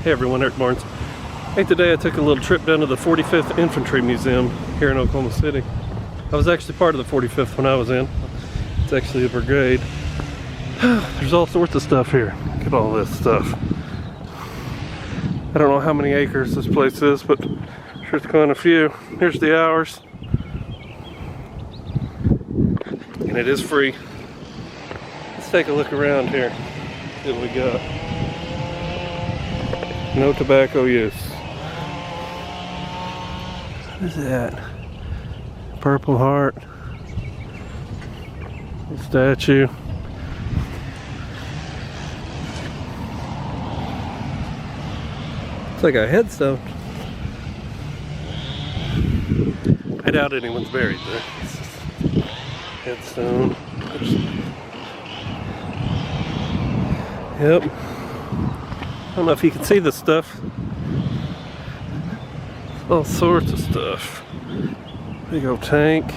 Hey everyone, Eric Barnes. Hey, today I took a little trip down to the 45th Infantry Museum here in Oklahoma City. I was actually part of the 45th when I was in. It's actually a brigade. There's all sorts of stuff here. Look at all this stuff. I don't know how many acres this place is, but I'm sure it's quite a few. Here's the hours. And it is free. Let's take a look around here. See what we got. No tobacco use. What is that? Purple Heart. A statue. It's like a headstone. I doubt anyone's buried there. It's just headstone. Oops. Yep. I don't know if you can see this stuff. All sorts of stuff. Big old tank.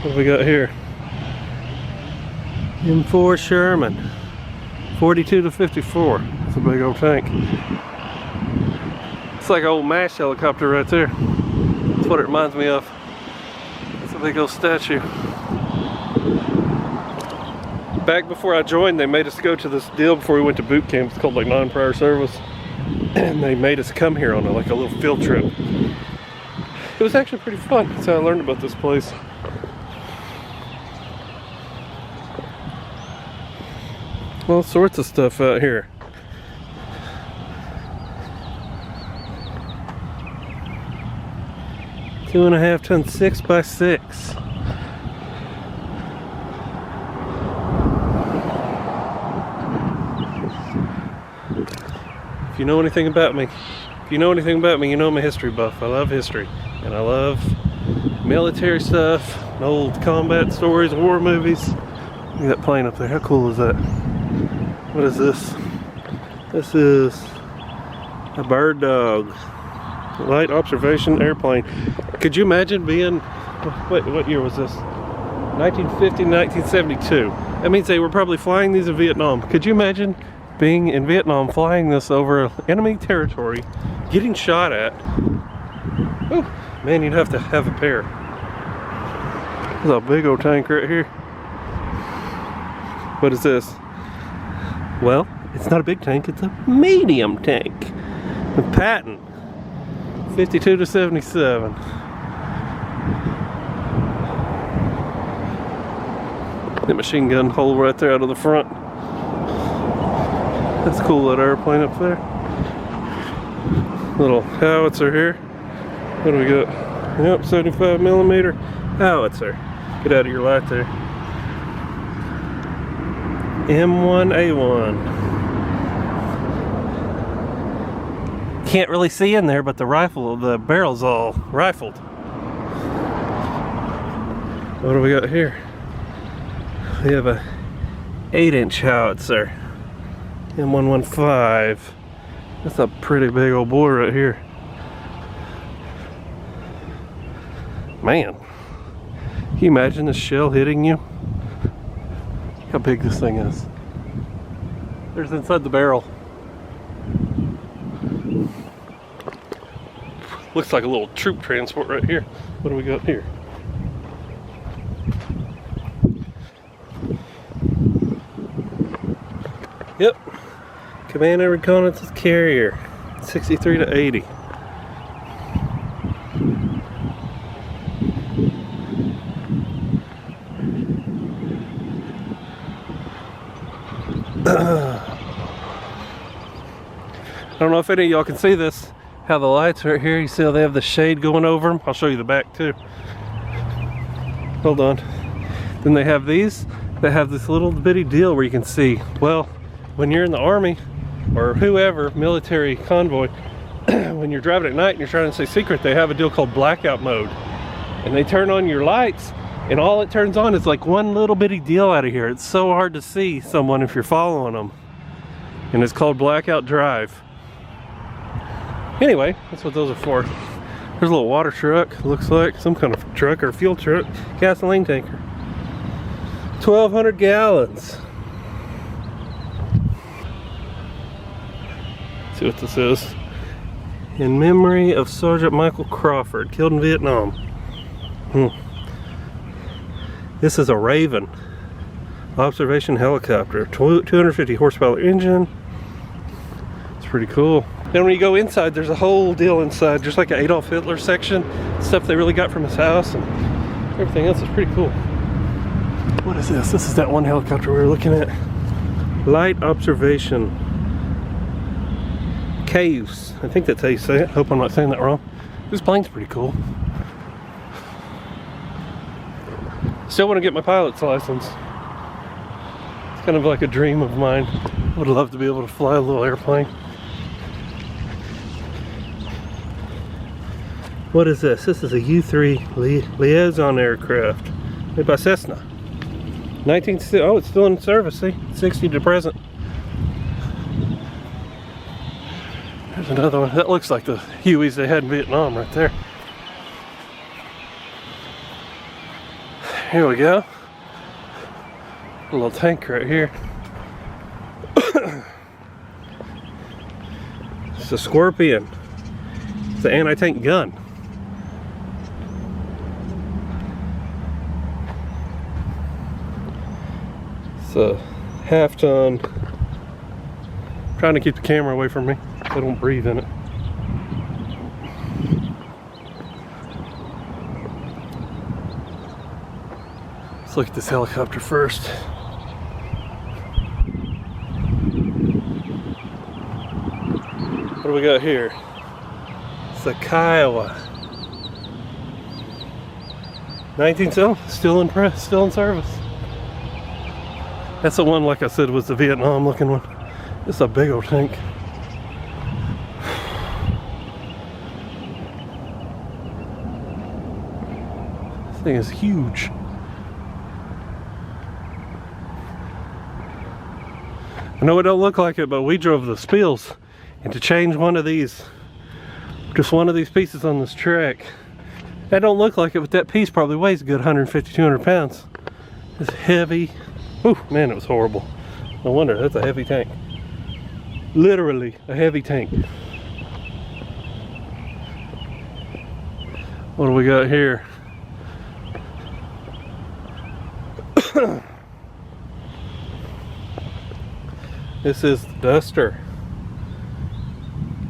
What do we got here? M4 Sherman. 42 to 54. That's a big old tank. It's like an old MASH helicopter right there. That's what it reminds me of. It's a big old statue. Back before I joined, they made us go to this deal before we went to boot camp. It's called like non-prior service. And they made us come here on like a little field trip. It was actually pretty fun. That's how I learned about this place. All sorts of stuff out here. Two and a half ton 6x6. If you know anything about me, you know I'm a history buff. I love history, and I love military stuff, and old combat stories, war movies. Look at that plane up there. How cool is that? What is this? This is a bird dog. Light observation airplane. Could you imagine being, what year was this? 1950, 1972. That means they were probably flying these in Vietnam. Could you imagine being in Vietnam, flying this over enemy territory, getting shot at? Oh, man, you'd have to have a pair. There's a big old tank right here. What is this? Well, it's not a big tank, it's a medium tank. With Patton. 52 to 77. The machine gun hole right there out of the front. That's cool, that airplane up there. Little howitzer here. What do we got? Yep, 75mm howitzer. Get out of your light there. M1A1. Can't really see in there, but the barrel's all rifled. What do we got here? We have a 8-inch howitzer. M115. That's a pretty big old boy right here. Man, can you imagine the shell hitting you? Look how big this thing is. There's inside the barrel. Looks like a little troop transport right here. What do we got here? Yep. Command and Reconnaissance Carrier. 63 to 80. I don't know if any of y'all can see this, how the lights right here, you see how they have the shade going over them? I'll show you the back too. Hold on. Then they have these that have this little bitty deal where you can see, well, when you're in the army or whoever, military convoy, when you're driving at night and you're trying to stay secret, they have a deal called blackout mode. And they turn on your lights and all it turns on is like one little bitty deal out of here. It's so hard to see someone if you're following them. And it's called blackout drive. Anyway, that's what those are for. There's a little water truck, looks like some kind of truck or fuel truck, gasoline tanker. 1,200 gallons. see what this is. In memory of Sergeant Michael Crawford, killed in Vietnam. This is a Raven observation helicopter, 250 horsepower engine. It's pretty cool. Then when you go inside, there's a whole deal inside, just like an Adolf Hitler section, stuff they really got from his house, and everything else is pretty cool. What is this? This is that one helicopter we were looking at. Light observation. Caves. I think that's how you say it. Hope I'm not saying that wrong. This plane's pretty cool. Still want to get my pilot's license. It's kind of like a dream of mine. I would love to be able to fly a little airplane. What is this? This is a U-3 liaison aircraft made by Cessna. Oh, it's still in service, see? 60 to present. There's another one. That looks like the Hueys they had in Vietnam right there. Here we go. A little tank right here. It's a Scorpion. It's an anti-tank gun. It's a half-ton. Trying to keep the camera away from me so I don't breathe in it. Let's look at this helicopter first. What do we got here? It's a Kiowa. 1970, still in service. That's the one, like I said, was the Vietnam looking one. It's a big old tank. This thing is huge. I know it don't look like it, but we drove the Spills, and to change one of these, just one of these pieces on this track, that don't look like it, but that piece probably weighs a good 150, 200 pounds. It's heavy. Whew, man, it was horrible. No wonder, that's a heavy tank. Literally a heavy tank. What do we got here? This is the Duster.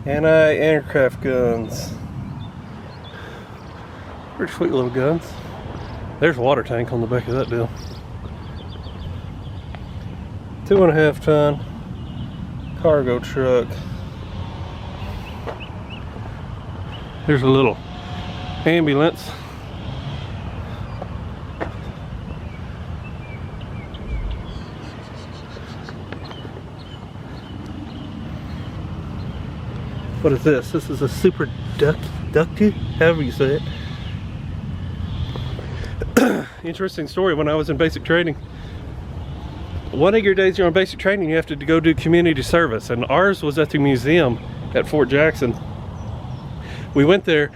Anti-aircraft guns. Pretty sweet little guns. There's a water tank on the back of that deal. 2.5 ton cargo truck. There's a little ambulance. What is this? This is a Super Ducty, however you say it. Interesting story. When I was in basic training, one of your days you're on basic training, you have to go do community service, and ours was at the museum at Fort Jackson. We went there,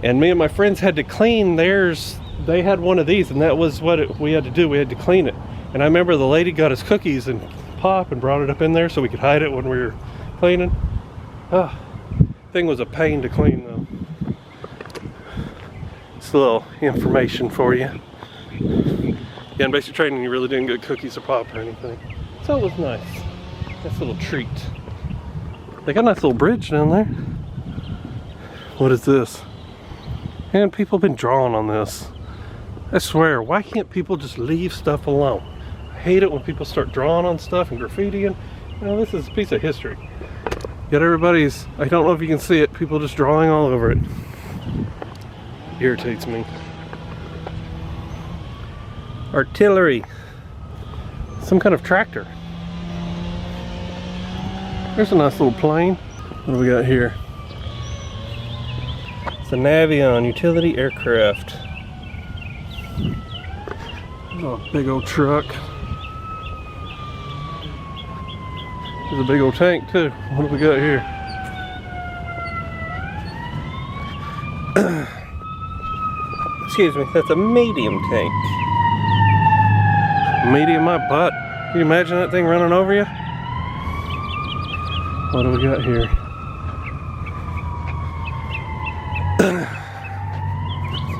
and me and my friends had to clean theirs. They had one of these, and that was what we had to do. We had to clean it. And I remember the lady got us cookies and pop and brought it up in there so we could hide it when we were cleaning. Thing was a pain to clean though. It's a little information for you. Yeah, in basic training you really didn't get cookies or pop or anything. So it was nice. Nice little treat. They got a nice little bridge down there. What is this? And people have been drawing on this. I swear, why can't people just leave stuff alone? I hate it when people start drawing on stuff and graffitiing. You know, this is a piece of history. Yet everybody's, I don't know if you can see it, people just drawing all over it. Irritates me. Artillery. Some kind of tractor. There's a nice little plane. What do we got here? It's a Navion utility aircraft. Oh, big old truck. There's a big old tank too. What do we got here? Excuse me, that's a medium tank. Medium my butt. Can you imagine that thing running over you? What do we got here?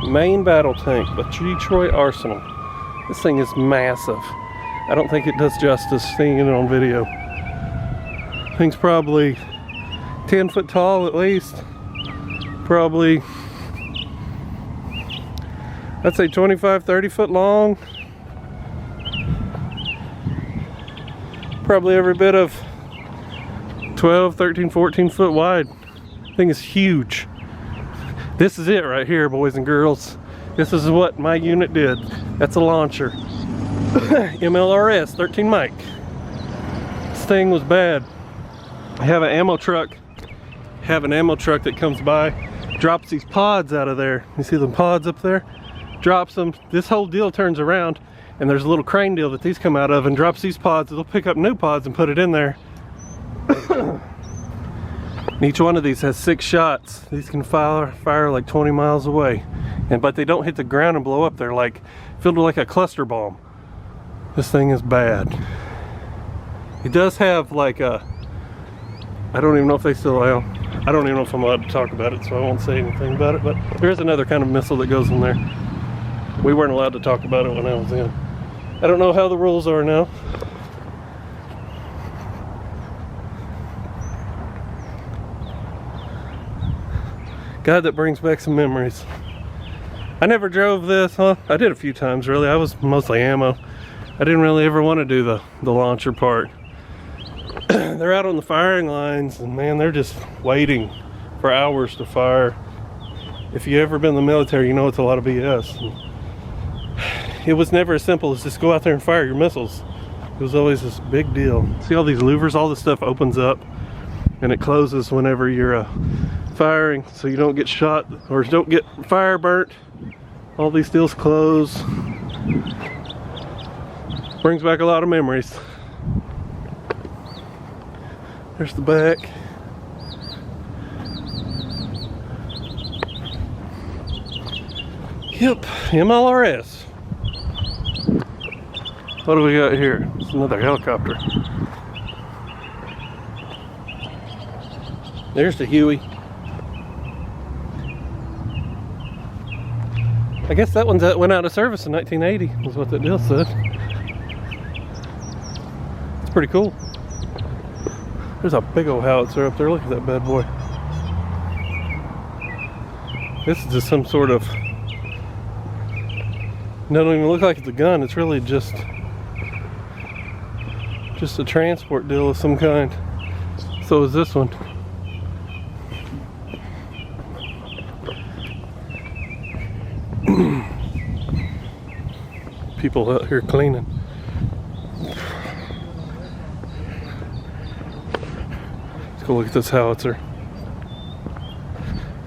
Main battle tank by Detroit Arsenal. This thing is massive. I don't think it does justice seeing it on video. Thing's probably 10 foot tall at least. Probably, I'd say 25, 30 foot long. Probably every bit of 12, 13, 14 foot wide. Thing is huge. This is it right here, boys and girls. This is what my unit did. That's a launcher. MLRS 13 mic. This thing was bad. I have an ammo truck. That comes by, drops these pods out of there. You see the pods up there? Drops them. This whole deal turns around, and there's a little crane deal that these come out of, and drops these pods. It'll pick up new pods and put it in there. Each one of these has 6 shots. These can fire like 20 miles away, but they don't hit the ground and blow up. They're like filled with like a cluster bomb. This thing is bad. It does have like a, I don't even know if they still, well, I don't even know if I'm allowed to talk about it, so I won't say anything about it, but there is another kind of missile that goes in there. We weren't allowed to talk about it when I was in. I don't know how the rules are now. God, that brings back some memories. I never drove this, huh? I did a few times, really. I was mostly ammo. I didn't really ever want to do the launcher part. They're out on the firing lines, and man, they're just waiting for hours to fire. If you've ever been in the military, you know it's a lot of BS. It was never as simple as just go out there and fire your missiles. It was always this big deal. See all these louvers? All this stuff opens up and it closes whenever you're firing, so you don't get shot or don't get fire burnt. All these deals close. Brings back a lot of memories. There's the back. Yep, MLRS. What do we got here? It's another helicopter. There's the Huey. I guess that one went out of service in 1980, is what that deal said. It's pretty cool. There's a big old howitzer up there. Look at that bad boy. This is just some sort of, doesn't even look like it's a gun. It's really just a transport deal of some kind. So is this one. People out here cleaning. Let's go look at this howitzer.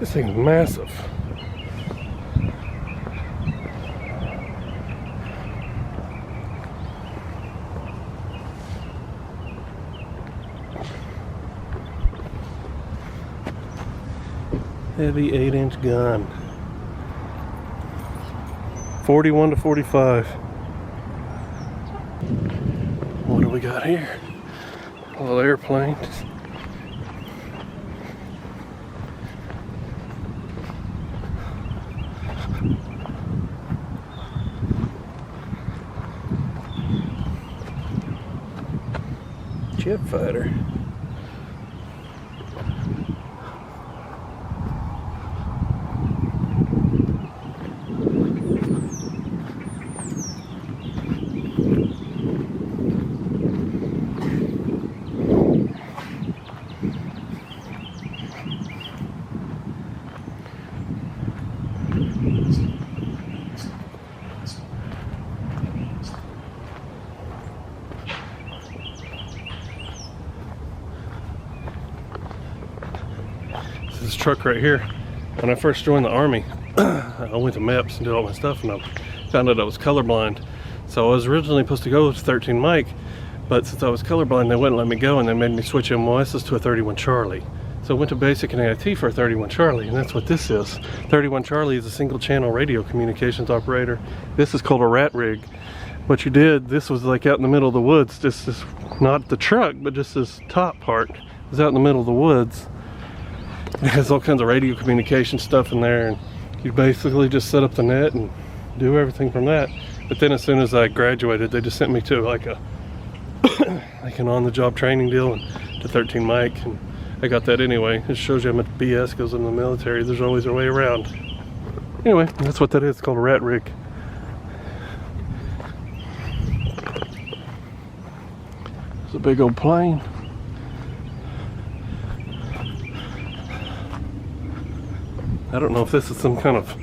This thing's massive. Heavy 8-inch gun. 41 to 45. What do we got here? A little airplane. Jet fighter. This truck right here, when I first joined the Army, I went to MEPS and did all my stuff, and I found out I was colorblind. So I was originally supposed to go to 13 Mike, but since I was colorblind, they wouldn't let me go, and they made me switch MOSs to a 31 Charlie. So I went to basic and AIT for a 31 Charlie, and that's what this is. 31 Charlie is a single channel radio communications operator. This is called a rat rig. What you did, this was like out in the middle of the woods, just this, not the truck, but just this top part was out in the middle of the woods. It has all kinds of radio communication stuff in there, and you basically just set up the net and do everything from that. But then as soon as I graduated, they just sent me to like a like an on-the-job training deal and to 13 mic, and I got that anyway. It shows you how much BS goes in the military. There's always a way around. Anyway, that's what that is. It's called a rat rig. It's a big old plane. I don't know if this is some kind of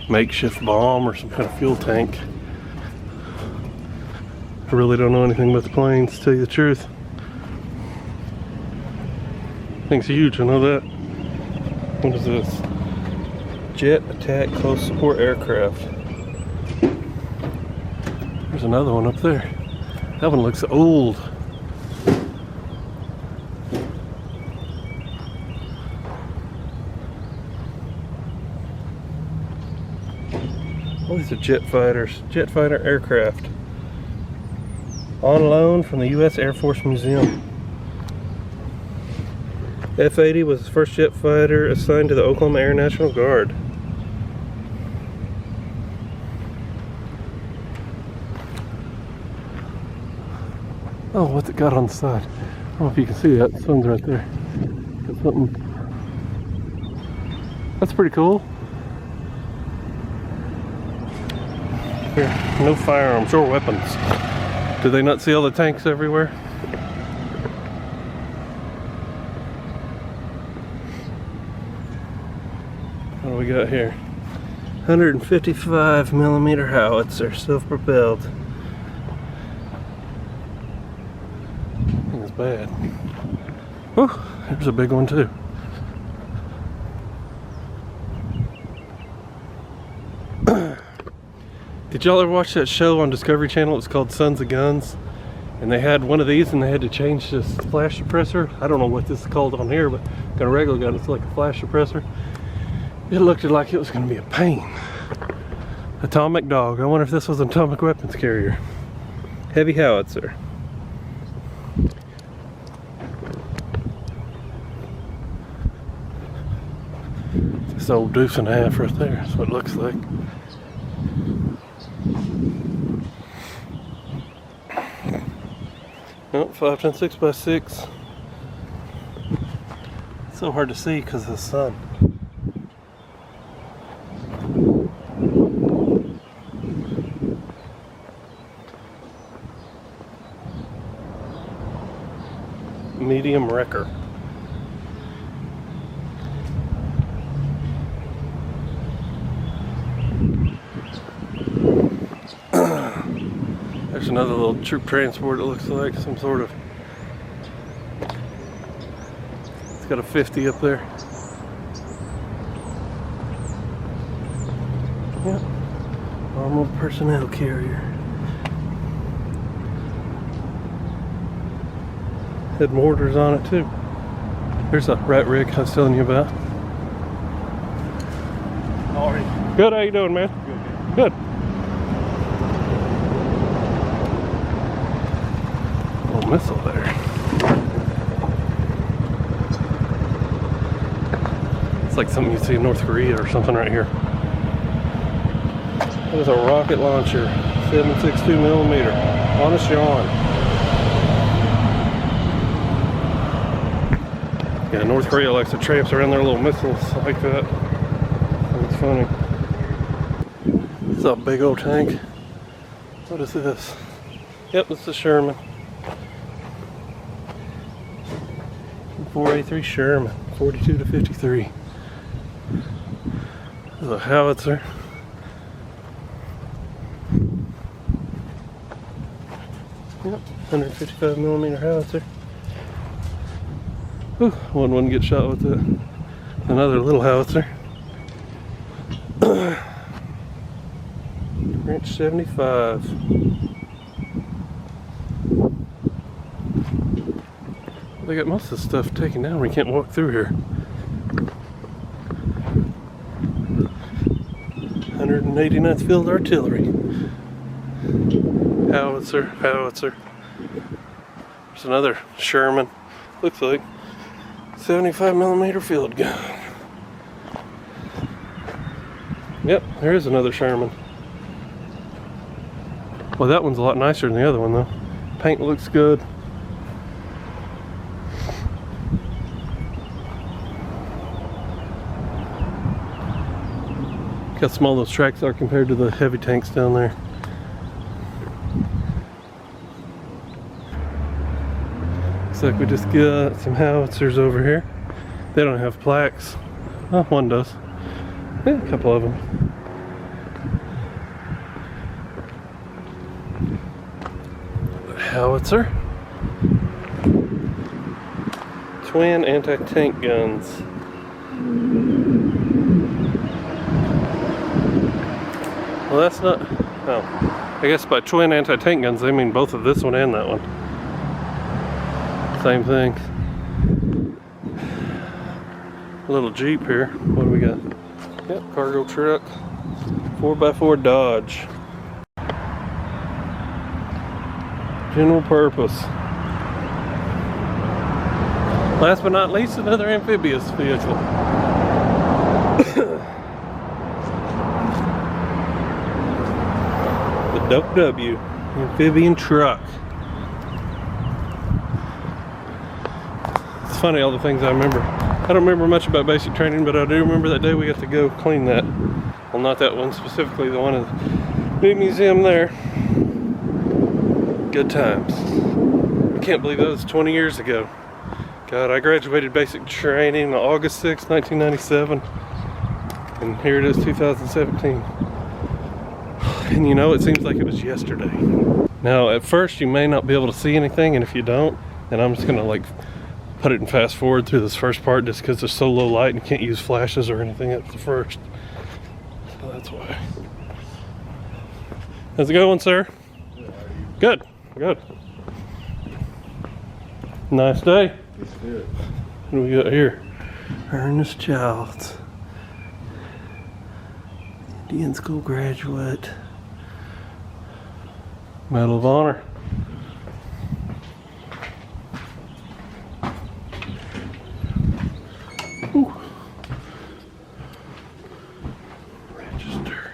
makeshift bomb or some kind of fuel tank. I really don't know anything about the planes, to tell you the truth. Thing's huge, I know that. What is this? Jet Attack Close Support Aircraft. There's another one up there. That one looks old. Oh, these are jet fighters. Jet fighter aircraft. On loan from the U.S. Air Force Museum. F-80 was the first jet fighter assigned to the Oklahoma Air National Guard. Oh, what's it got on the side? I don't know if you can see that. The sun's right there. Got something. That's pretty cool. Here, no firearms or weapons. Do they not see all the tanks everywhere? What do we got here? 155 millimeter howitzer, self-propelled. That's bad. Oh, here's a big one too. Did y'all ever watch that show on Discovery Channel? It's called Sons of Guns. And they had one of these and they had to change this flash suppressor. I don't know what this is called on here, but got a regular gun, it's like a flash suppressor. It looked like it was going to be a pain. Atomic Dog. I wonder if this was an atomic weapons carrier. Heavy howitzer. This old deuce and a half right there. That's what it looks like. Oh, 5'10" 6x6. It's so hard to see because of the sun. Medium wrecker. There's another little troop transport, it looks like, some sort of. It's got a 50 up there. Yep. Armored personnel carrier. Had mortars on it too. There's a rat rig I was telling you about. How are you? Good, how you doing, man? Good. Good. Little missile there. It's like something you'd see in North Korea or something right here. That is a rocket launcher, 7.62 millimeter, honest yarn. Yeah, North Korea likes to tramps around their little missiles like that. It's funny. It's a big old tank. What is this? Yep, it's a Sherman. 483 Sherman, 42 to 53. There's a howitzer. Yep, 155 millimeter howitzer. Whew, one wouldn't get shot with that. Another little howitzer. Ranch 75. They got most of the stuff taken down. We can't walk through here. 189th Field Artillery. Howitzer, howitzer. There's another Sherman. Looks like 75mm field gun. Yep, there is another Sherman. Well, that one's a lot nicer than the other one though. Paint looks good. Look how small those tracks are compared to the heavy tanks down there. Looks like we just got some howitzers over here. They don't have plaques. Oh, one does. Yeah, a couple of them. Howitzer. Twin anti-tank guns. Well, that's not... Oh. I guess by twin anti-tank guns they mean both of this one and that one. Same thing. A little Jeep here. What do we got? Yep, cargo truck. 4x4 Dodge. General purpose. Last but not least, another amphibious vehicle. The Duck W amphibian truck. It's funny, all the things I remember. I don't remember much about basic training, but I do remember that day we got to go clean that. Well, not that one specifically, the one in the new museum there. Good times. I can't believe that was 20 years ago. God, I graduated basic training on August 6, 1997. And here it is, 2017. And you know, it seems like it was yesterday. Now, at first you may not be able to see anything, and if you don't, then I'm just gonna like put it in fast forward through this first part just because there's so low light and you can't use flashes or anything at the first. So that's why. How's it going, sir? Good. Good. Nice day. It's good. What do we got here? Ernest Childs. Indian School graduate. Medal of Honor. Ooh. Register.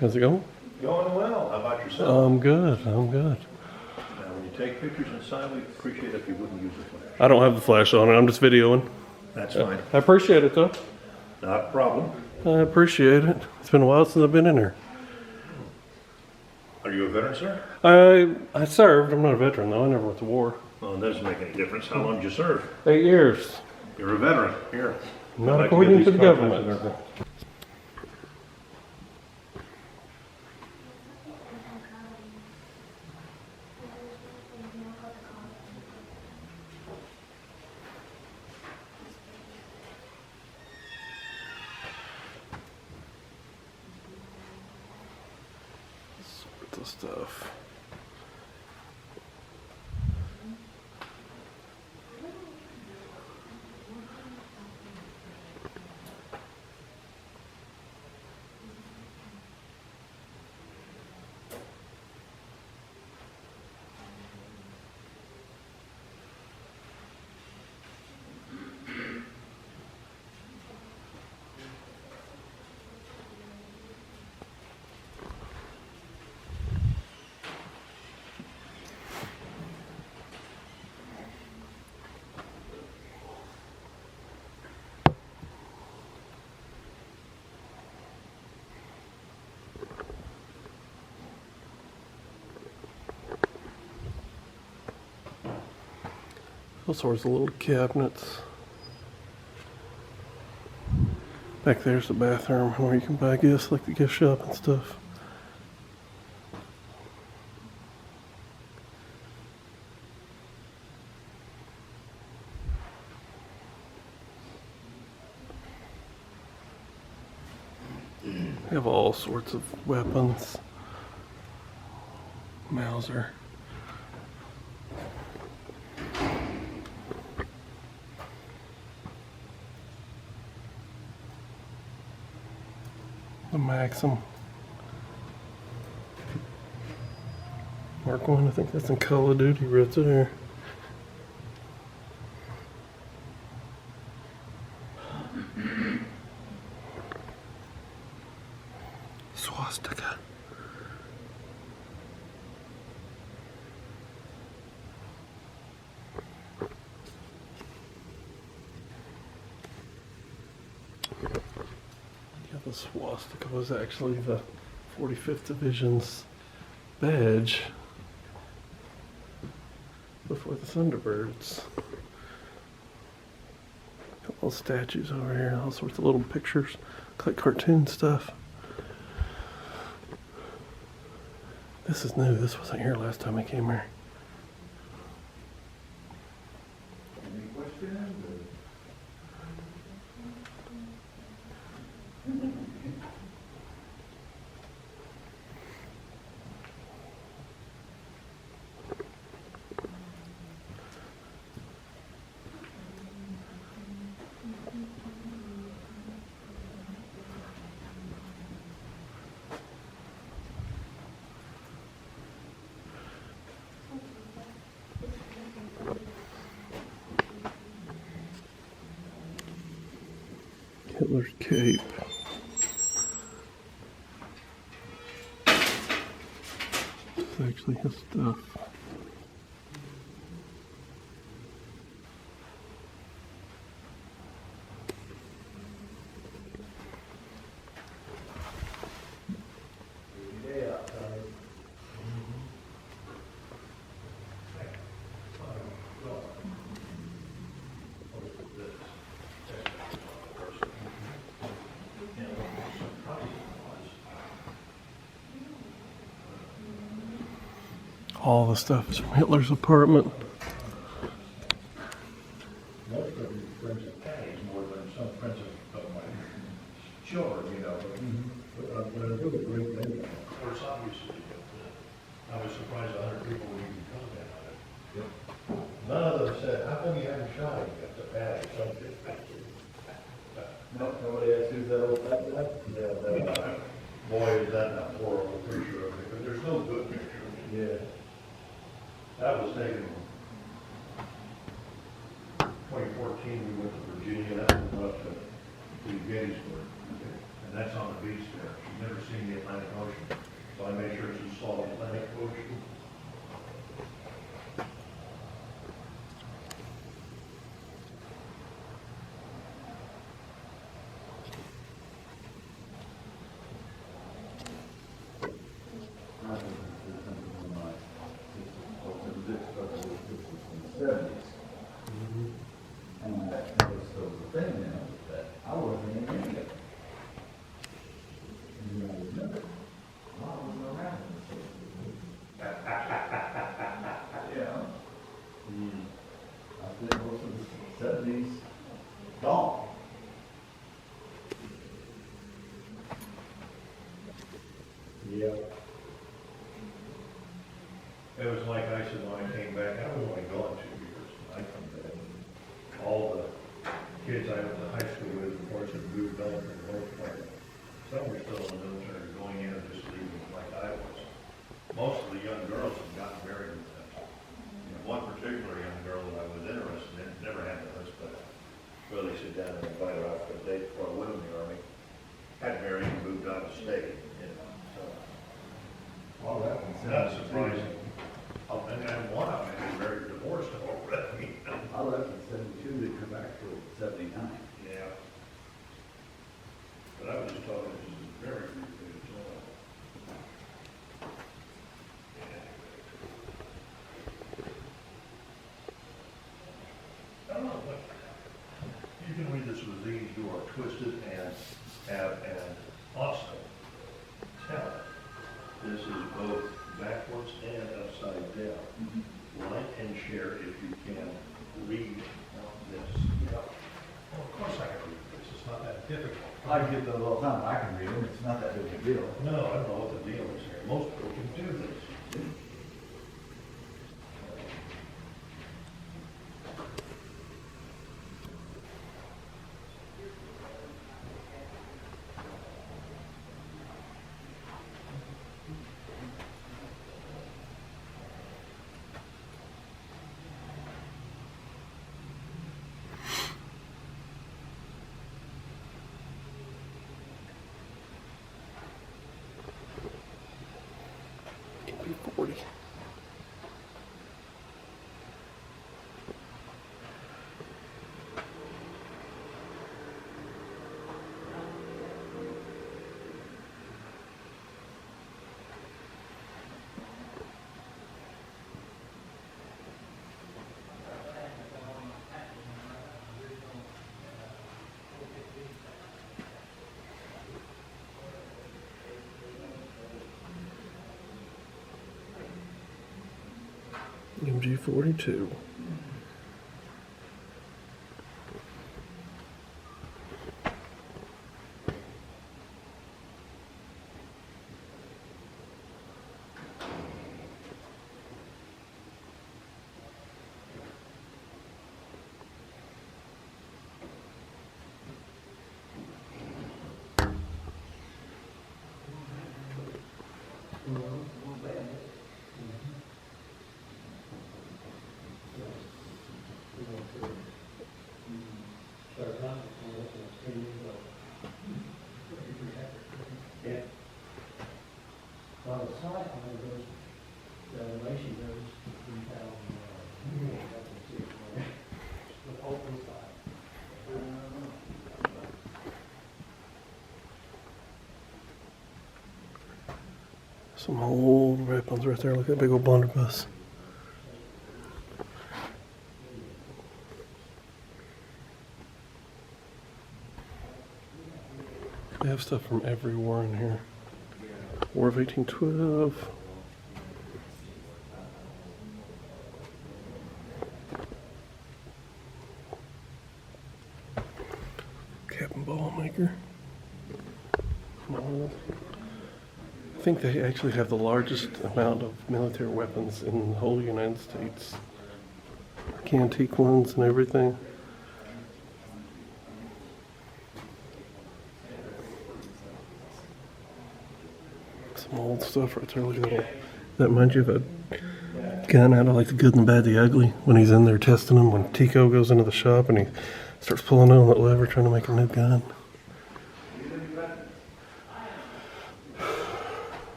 How's it going? Going well. How about yourself? I'm good. I'm good. Now, when you take pictures inside, we appreciate if you wouldn't use the flash. I don't have the flash on it. I'm just videoing. That's fine. I appreciate it though. Not a problem. I appreciate it. It's been a while since I've been in here. Are you a veteran, sir? I served. I'm not a veteran though. I never went to war. Well, it doesn't make any difference. How long did you serve? 8 years. You're a veteran. Here. Not I'd like according get to these the contacts government. and everything. Sorts of stuff. All sorts of little cabinets. Back there's the bathroom where you can buy gifts like the gift shop and stuff. We have all sorts of weapons. Mauser. The Maxim. Mark 1, I think that's in Call of Duty right there. The swastika was actually the 45th Division's badge before the Thunderbirds. Got little statues over here, all sorts of little pictures, like cartoon stuff. This is new. This wasn't here last time I came here. Any questions? Hitler's cape. It's actually his stuff. All the stuff is from Hitler's apartment. Most of these friends of Patty's more than some friends of mine. Sure, you know, but a really great thing. Of course, obviously, I was surprised 100 people would even comment on it. Yep. None of them said, how come you haven't shot him yet to Patty? No, nobody asked who's that old fat guy? Yeah, boy, is that a horrible picture of it, but there's no good picture. Yeah. That was taken in 2014, we went to Virginia, that was up to Gettysburg. And that's on the beach there. She's never seen the Atlantic Ocean. So I made sure she saw the Atlantic Ocean. And that was the thing, you know, that I wasn't in any of it. And I remember, I wasn't around in the 70s. Yeah. I think most of the 70s gone. Yeah. It was like I said when I came back, I was only gone 2 years. I come back. All the kids I went to high school with, of course, had moved on for the most part. Some were still in the military, going in and just leaving like I was. Most of the young girls had gotten married with them. One particular young girl that I was interested in, never had the husband really sit down and invite her out for a date before I went in the Army. Had married and moved out of state, you know, so. All that was Not surprising. Oh, and one of them had married, divorced already. I left in 72, they come back to 79. Yeah. But I was just talking, this is very briefly, it's all. I don't know, but you can read this with these who are twisted and have an awesome talent. This is both backwards and upside down. Like and share if you can read this. Yeah. Well, of course I can read this. It's not that difficult. I get those all the time. I can read them. It's not that big a deal. No, I don't know what the deal is here. Most people can do this. MG42. Well, the site on those, the elevation goes to 3,000. The open site. Some old weapons right there. Look at that big old blunderbuss. They have stuff from every war in here. War of 1812. Captain Ballmaker. I think they actually have the largest amount of military weapons in the whole United States. Like antique ones and everything. Some old stuff right there. Look at that. That reminds you of a gun out of like The Good and the Bad, the Ugly. When he's in there testing them, when Tico goes into the shop and he starts pulling on that lever trying to make a new gun.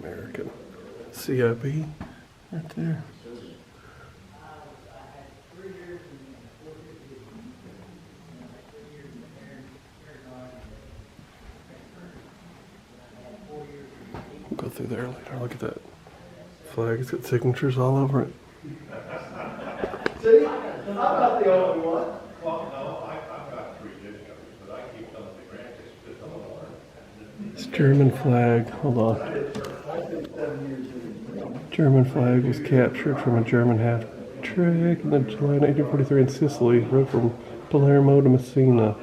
American CIB right there. We'll go through there later. Look at that flag. It's got signatures all over it. See, I'm not the only one. Well, no, I've got 3 videos, but I keep them at the grandkids because I'm gonna learn. It's German flag. Hold on. German flag was captured from a German half track in the July 1943 in Sicily. Rode from Palermo to Messina.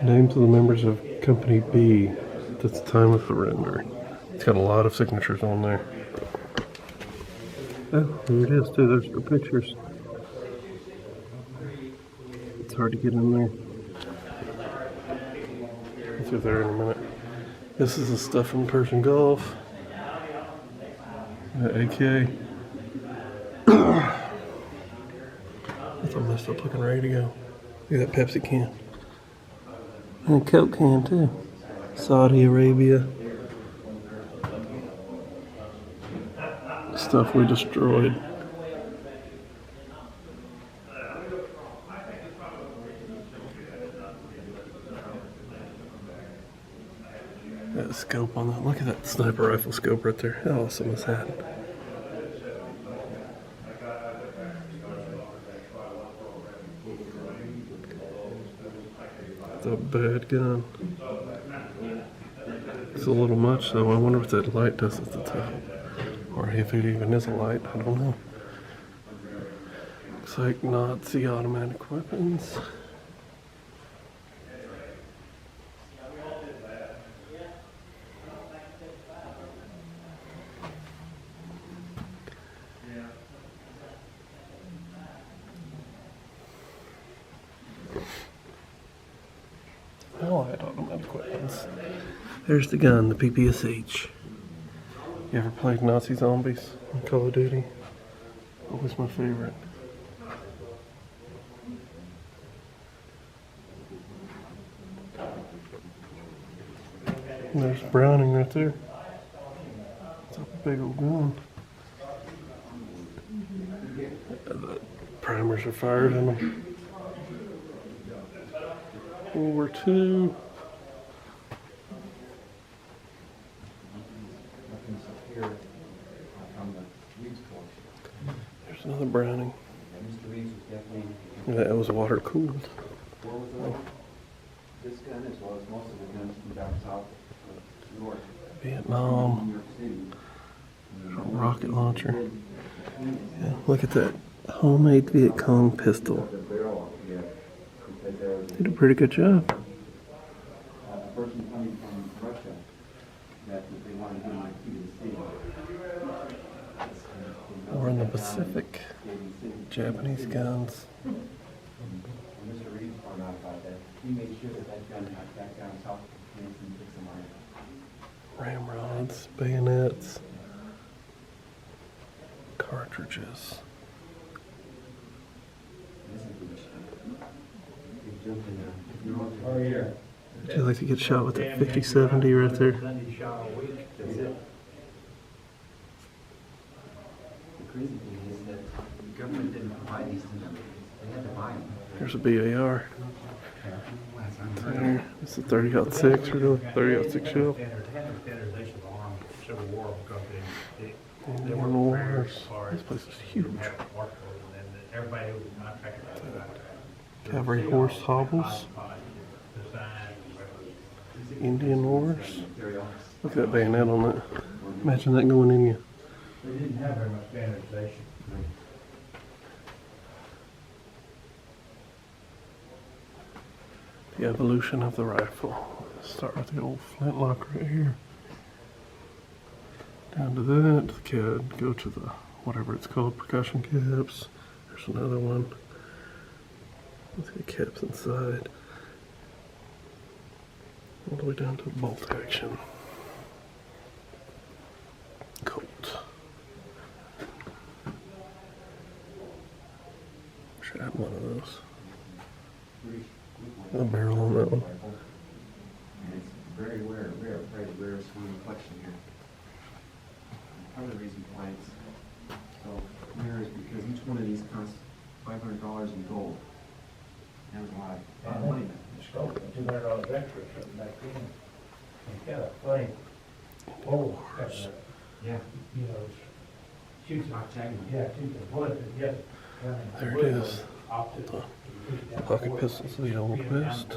Names of the members of Company B at the time of surrender. It's got a lot of signatures on there. Oh, here it is too. There's the pictures. It's hard to get in there. I'll see there in a minute. This is the stuff from Persian Gulf. The AK. That's a messed up looking radio. Look at that Pepsi can. And a Coke can too. Saudi Arabia. Stuff we destroyed. That scope on that. Look at that sniper rifle scope right there. How awesome is that? It's a bad gun. It's a little much though. I wonder what that light does at the top. Or if it even is a light. I don't know. Looks like Nazi automatic weapons. Allied automatic weapons. There's the gun, the PPSH. You ever played Nazi Zombies on Call of Duty? Always my favorite. And there's Browning right there. It's a big old gun. The primers are fired in them. World War II. There's another Browning. That was water cooled. This gun, as well as most of the guns from down south, Vietnam. There's a rocket launcher. Yeah, look at that homemade Viet Cong pistol. Did a pretty good job. A person coming from Russia that they wanted to do like War in the Pacific. Japanese guns. Mr. Reed found out about that. He made sure that that gun got back down south and took some iron. Ramrods, bayonets, cartridges. Oh, yeah. Would you like to get shot with that 50-70 right there? Sunday shot a week. That's it. The crazy thing is that the government didn't provide these to them. They had to buy them. Here's a BAR. There. It's a 30-06, really 30-06 shell. They had a standardization of arms, Civil War, because they Indian Wars. This place is huge. everybody who was contracted by Cavalry horse hobbles. Indian Wars. Look at that bayonet on that. Imagine that going in you. They didn't have very much standardization. The evolution of the rifle. Start with the old flintlock right here. Down to that, the CAD. Go to the whatever it's called, percussion caps. There's another one. With the caps inside. All the way down to bolt action. Colt. Should have one of those. A barrel on that one. And it's very rare, very rare swing collection here. And part of the reason why it's so rare is because each one of these costs $500 in gold. That was a lot of money. The scope, $200 extra, something back then. It's got a funny, Yeah. you know, shoots Not tagging. yeah, shoots a bullet, and yes. There it is. The pocket pistols of the Old West.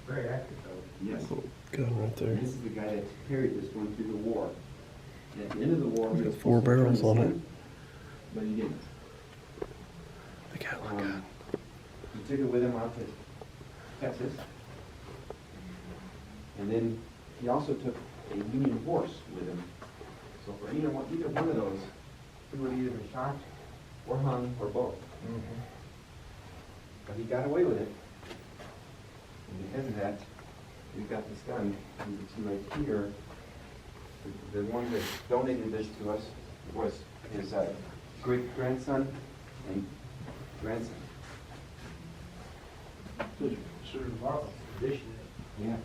Very accurate though. Yes. Gun right there. And this is the guy that carried this one through the war. And at the end of the war, It's he got was 4 supposed to turn barrels this on it. in, but he didn't. The Gatling gun. He took it with him out to Texas. And then he also took a Union horse with him. So for either one of those, he would either been shot or hung or both. But he got away with it. And because of that, we've got this gun. You can see right here, the one that donated this to us was his great-grandson and grandson. Sort of marvelous condition. Yeah.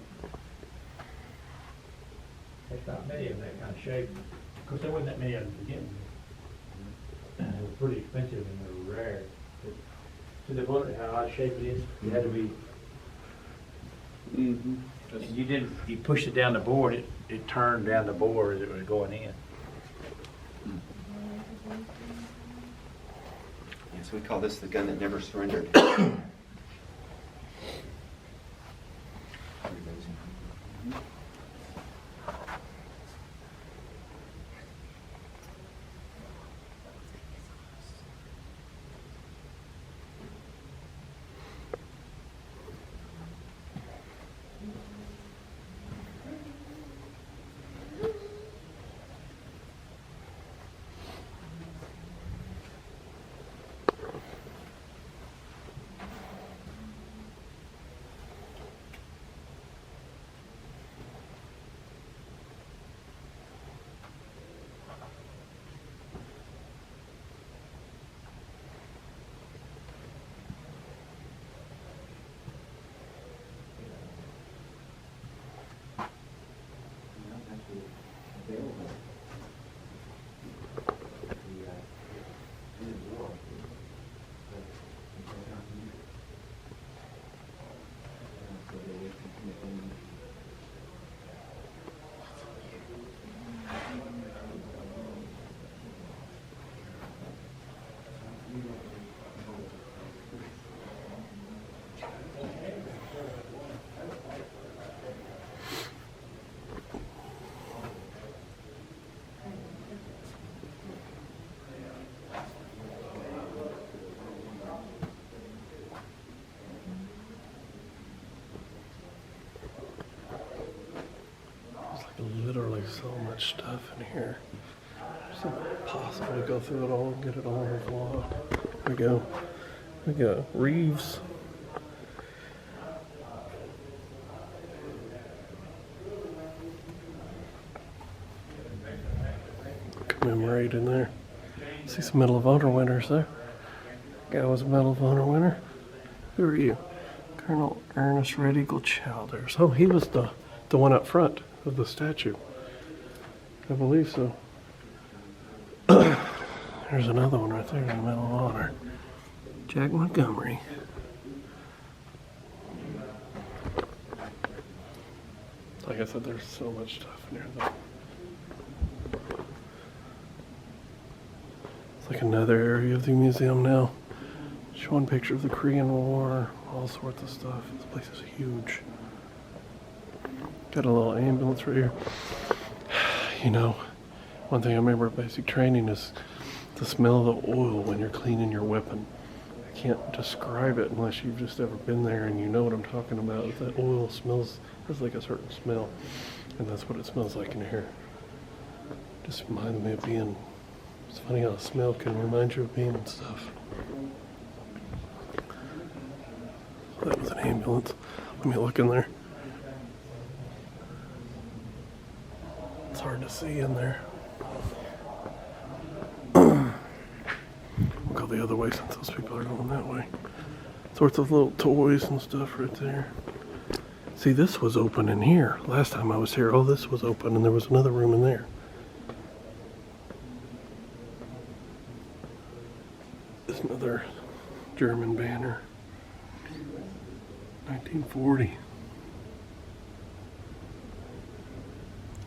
There's not many of that kind of shape. Of course, there wasn't that many of them to begin with. And they were pretty expensive and they were rare. So they wondered how odd shape it is. It had to be. Mm-hmm. And you pushed it down the board, it turned down the bore as it was going in. Yes, we call this the gun that never surrendered. so much stuff in here. It's impossible to go through it all and get it all in the vlog. There we go. We got Reeves. Commemorating there. See some Medal of Honor winners there. Guy was a Medal of Honor winner. Who are you? Colonel Ernest Red Eagle Childers. Oh, he was the one up front of the statue. I believe so. There's another one right there, the Medal of Honor. Jack Montgomery. Like I said, there's so much stuff in here though. It's like another area of the museum now. Showing pictures of the Korean War, all sorts of stuff. This place is huge. Got a little ambulance right here. You know, one thing I remember at basic training is the smell of the oil when you're cleaning your weapon. I can't describe it unless you've just ever been there and you know what I'm talking about. That oil smells, there's like a certain smell, and that's what it smells like in here. Just reminds me of being, it's funny how a smell can remind you of being and stuff. That was an ambulance. Let me look in there. It's hard to see in there. We'll go the other way since those people are going that way. Sorts of little toys and stuff right there. See, this was open in here. Last time I was here, all this was open and there was another room in there. There's another German banner. 1940.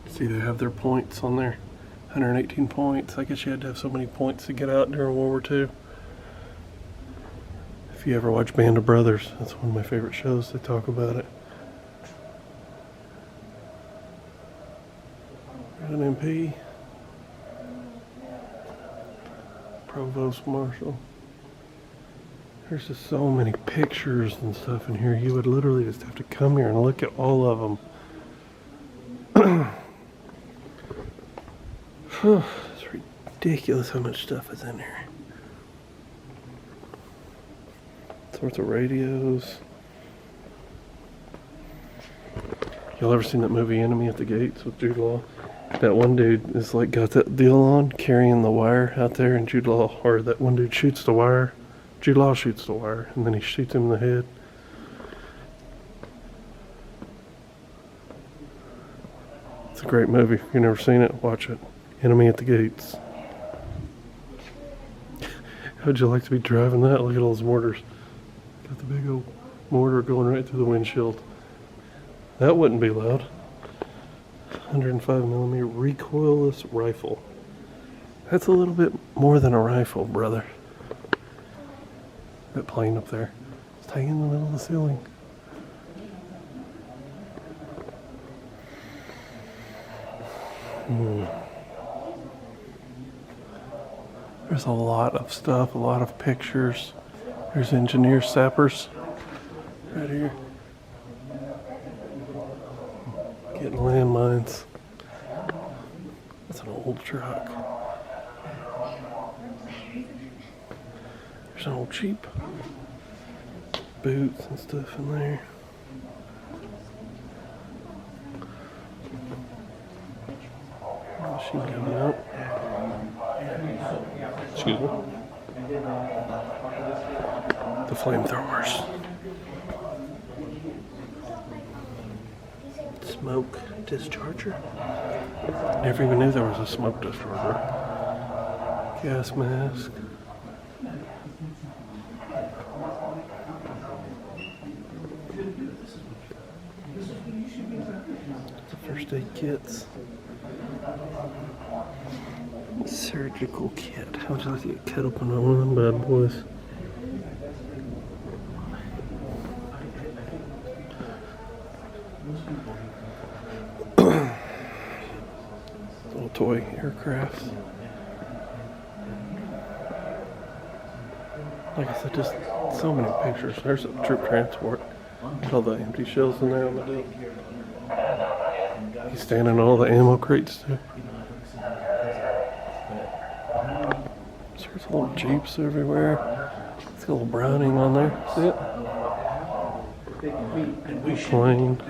See, they have their points on there. 118 points. I guess you had to have so many points to get out during World War II. If you ever watch Band of Brothers, that's one of my favorite shows. They talk about it. An MP. Provost Marshal. There's just so many pictures and stuff in here. You would literally just have to come here and look at all of them. It's ridiculous how much stuff is in here. Sorts of radios. Y'all ever seen that movie Enemy at the Gates with Jude Law? That one dude is like got that deal on carrying the wire out there, and Jude Law, or that one dude shoots the wire. Jude Law shoots the wire, and then he shoots him in the head. It's a great movie. If you've never seen it, watch it. Enemy at the Gates. How'd you like to be driving that? Look at all those mortars. Got the big old mortar going right through the windshield. That wouldn't be loud. 105mm recoilless rifle. That's a little bit more than a rifle, brother. That plane up there. It's hanging in the middle of the ceiling. There's a lot of stuff, a lot of pictures. There's engineer sappers right here. Getting landmines. That's an old truck. There's an old Jeep. Boots and stuff in there. Machine gun out. Excuse me. The flamethrowers. Smoke discharger. Never even knew there was a smoke discharger. Gas mask. The first aid kits. Surgical kit. How would you like to get cut open on one of them bad boys? Little toy aircraft. Like I said, just so many pictures. There's a troop transport. All the empty shells in there on the deck. He's standing in all the ammo crates too. So there's little Jeeps everywhere. It's got a little Browning on there. See it? Plane.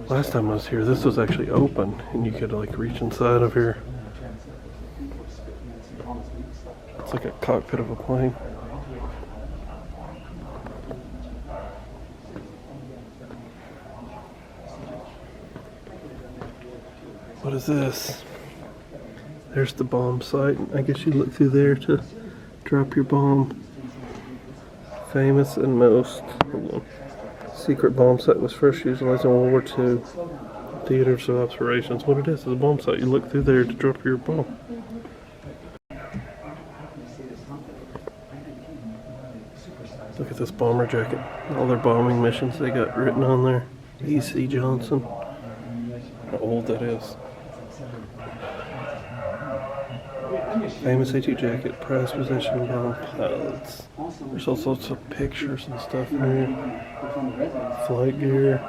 Last time I was here, this was actually open, and you could like reach inside of here. It's like a cockpit of a plane. What is this? There's the bomb site. I guess you look through there to drop your bomb. Famous and most. Hold on. Secret bomb site was first utilized in World War II. Theaters of operations. What it is a bomb site. You look through there to drop your bomb. Look at this bomber jacket. All their bombing missions they got written on there. E.C. Johnson. How old that is. Famous AT jacket, prized possession of bomb pilots. There's all sorts of pictures and stuff in here. Flight gear.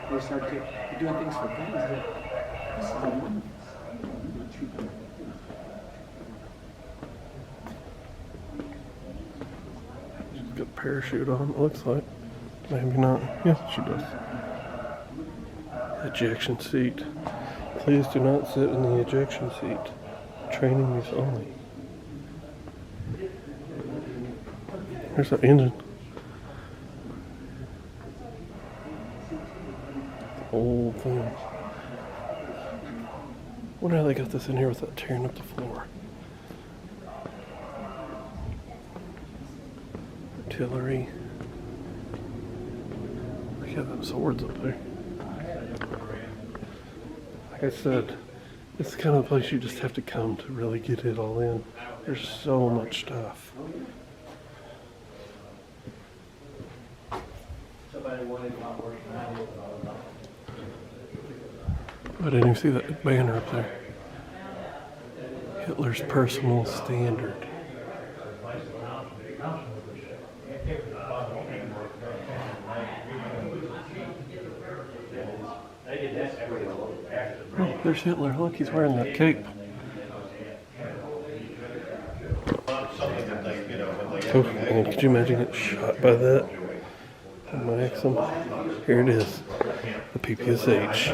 They start doing things for guns that this is a woman. Got a parachute on, it looks like. Maybe not. Yes, she does. Ejection seat. Please do not sit in the ejection seat. Training use only. There's that engine. Old thing. Wonder how they got this in here without tearing up the floor. Artillery. Look at them swords up there. Like I said, it's the kind of place you just have to come to really get it all in. There's so much stuff. I didn't even see that banner up there. Hitler's personal standard. Oh, there's Hitler. Look, he's wearing that cape. Oh, and could you imagine getting shot by that? Maxim. Here it is. The PPSH.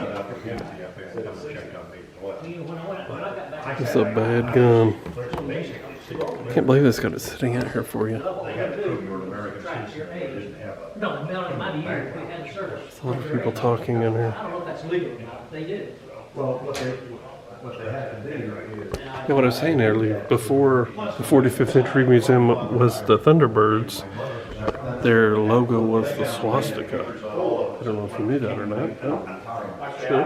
It's a bad gun. Can't believe this got it sitting out here for you. There's a lot of people talking in here. Well, what they have to do is. Yeah, what I was saying earlier, before the 45th Infantry Museum was the Thunderbirds, their logo was the swastika. I don't know if you knew that or not. Oh, sure.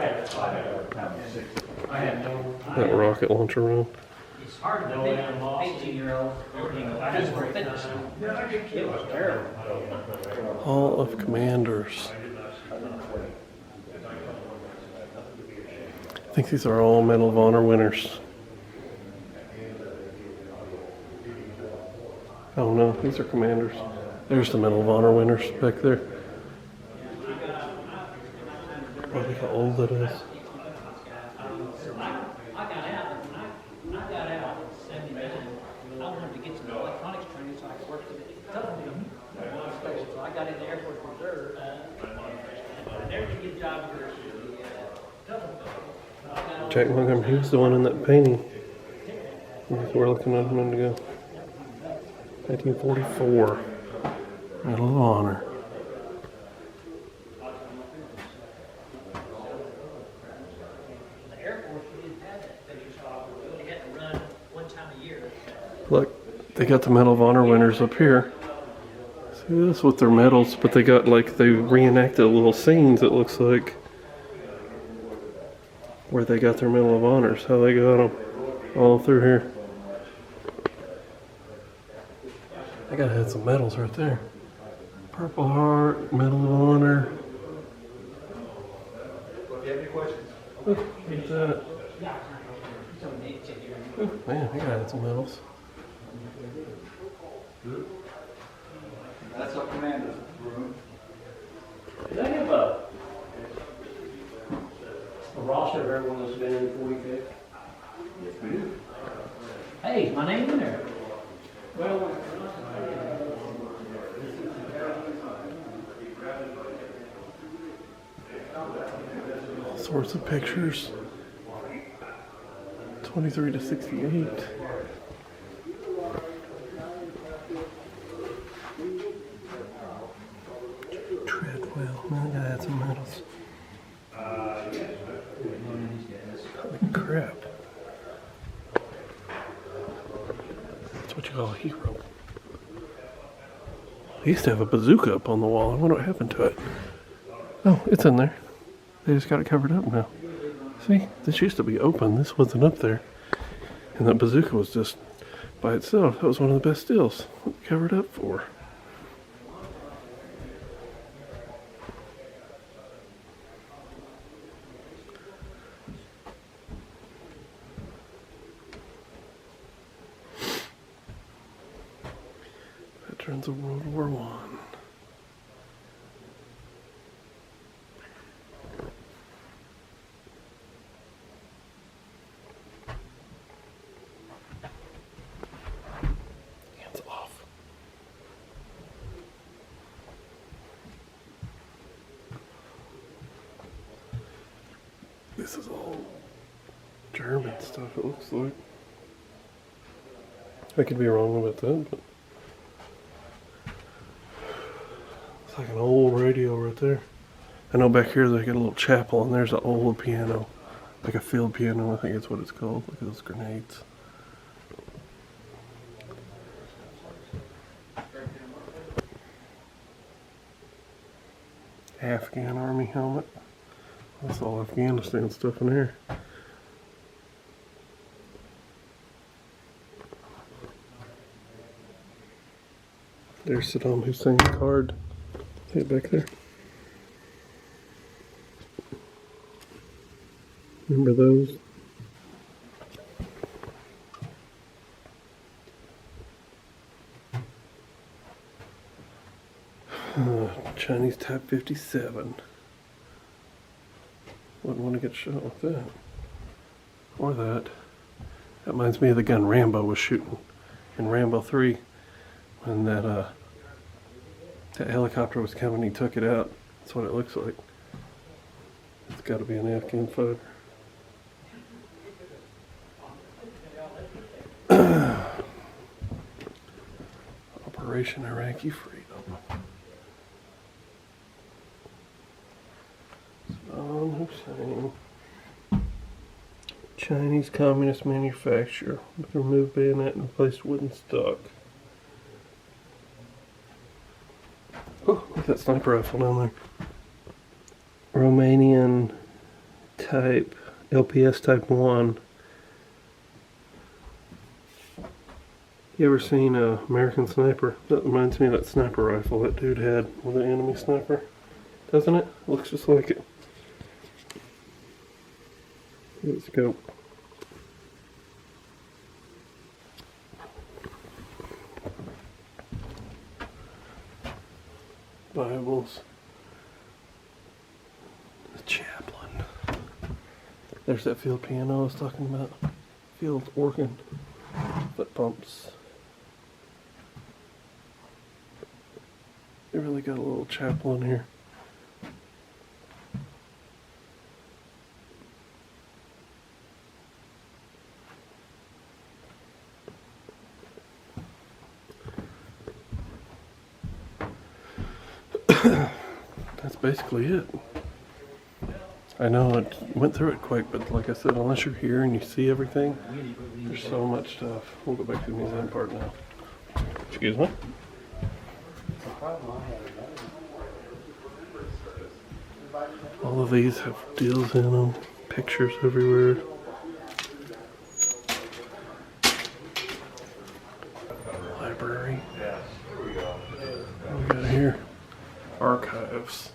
That rocket launcher room. It's hard to think 18-year-old working physical fitness. It was terrible. Hall of Commanders. I think these are all Medal of Honor winners. Oh no, these are commanders. There's the Medal of Honor winners back there. Oh, look how old that is. I got out in 79. I wanted to get some electronics training so I could work with the television. So I got in the Air Force Reserve. I never did get a job for Jack Montgomery, he was the one in that painting. We're looking at him to go. 1944. Medal of Honor. the Air Force. We didn't have that finish off. We only had to run one time a year. Look, they got the Medal of Honor winners up here. See this with their medals, but they got like, they reenacted little scenes, it looks like, where they got their Medal of Honors, how they got them all through here. They gotta have some medals right there. Purple Heart, Medal of Honor. Do you have any questions? Look at that. Oh, man, they gotta have some medals. That's our commander's room. Did I have a roster of everyone that's been in 45th? Yes, we do. Hey, is my name in there? Well, All sorts of pictures. 23 to 68. Treadwell. Man, I gotta add some medals. Holy crap. That's what you call a hero. I used to have a bazooka up on the wall. I wonder what happened to it. Oh, it's in there. They just got it covered up now. See, this used to be open. This wasn't up there. And that bazooka was just by itself. That was one of the best deals. What they covered up for? Veterans of World War One. Hands off. This is all German stuff, it looks like. I could be wrong about that, but it's like an old radio right there. I know back here they got a little chapel and there's an old piano. Like a field piano, I think that's what it's called. Look at those grenades. Afghan army helmet. That's all Afghanistan stuff in here. There's Saddam Hussein's card. See it back there? Remember those? Chinese Type 57. Wouldn't want to get shot with that. Or that. That reminds me of the gun Rambo was shooting in Rambo 3. When that helicopter was coming, he took it out. That's what it looks like. It's got to be an Afghan fighter. Operation Iraqi Freedom. Saddam Hussein. Chinese communist manufacturer with removed bayonet and replaced wooden stock. Oh, look at that sniper rifle down there. Romanian type, LPS type 1. You ever seen a American Sniper? That reminds me of that sniper rifle that dude had with an enemy sniper. Doesn't it? Looks just like it. Let's go. Bibles. The chaplain. There's that field piano I was talking about. Field organ. Foot pumps. They really got a little chapel in here. That's basically it. I know I went through it quick, but like I said, unless you're here and you see everything, there's so much stuff. We'll go back to the museum part now. Excuse me? All of these have deals in them, pictures everywhere. Library. What we got here? Archives.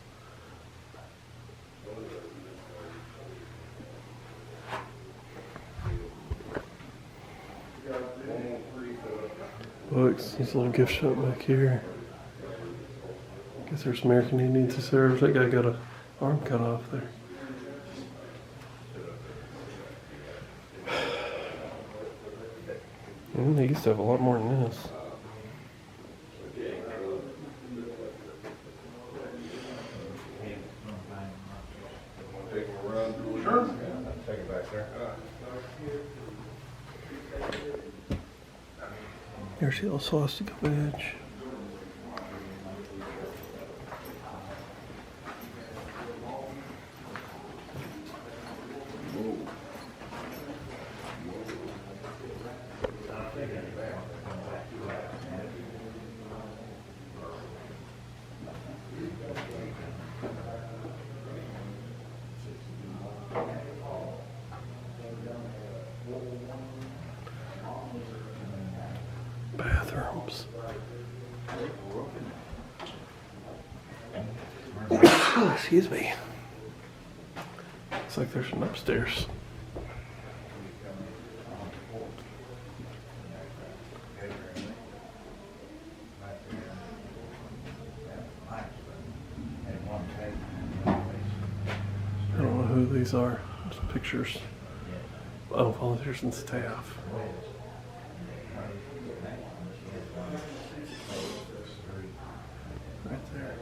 Books. There's a little gift shop back here. Guess there's American Indians who served. That guy got a arm cut off there. And they used to have a lot more than this. Sure. Take it back there. There's the old swastika badge. Bathrooms. Excuse me. Looks like there's an upstairs. I don't know who these are. There's pictures. Oh, volunteers and staff. Right there.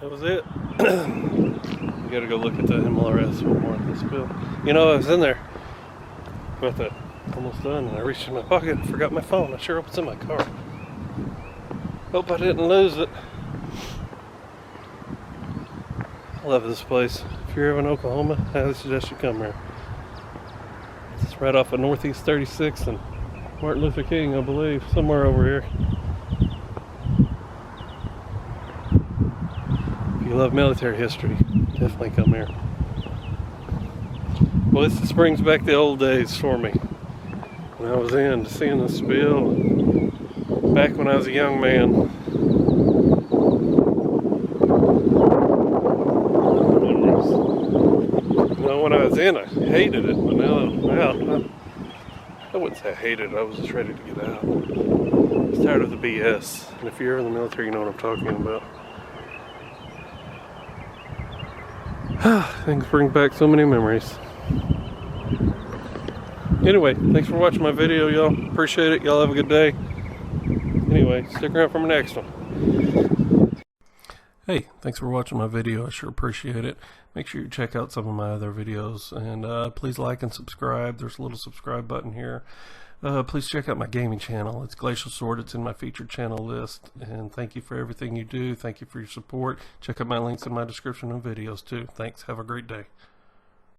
That was it. We gotta go look at the MLRS one more in this bill. You know, I was in there about that, almost done, and I reached in my pocket and forgot my phone. I sure hope it's in my car. Hope I didn't lose it. I love this place. If you're ever in Oklahoma, I highly suggest you come here. It's right off of Northeast 36 and Martin Luther King, I believe, somewhere over here. If you love military history, definitely come here. Well, this brings back the old days for me. When I was in, seeing this bill, back when I was a young man. You know, when I was in, I hated it, but now I'm out. I wouldn't say I hated it, I was just ready to get out. I was tired of the BS. And if you're in the military, you know what I'm talking about. Things bring back so many memories. Anyway, thanks for watching my video, y'all. Appreciate it. Y'all have a good day. Anyway, stick around for my next one. Hey, thanks for watching my video. I sure appreciate it. Make sure you check out some of my other videos. And please like and subscribe. There's a little subscribe button here. Please check out my gaming channel. It's Glacial Sword. It's in my featured channel list. And thank you for everything you do. Thank you for your support. Check out my links in my description and videos too. Thanks. Have a great day.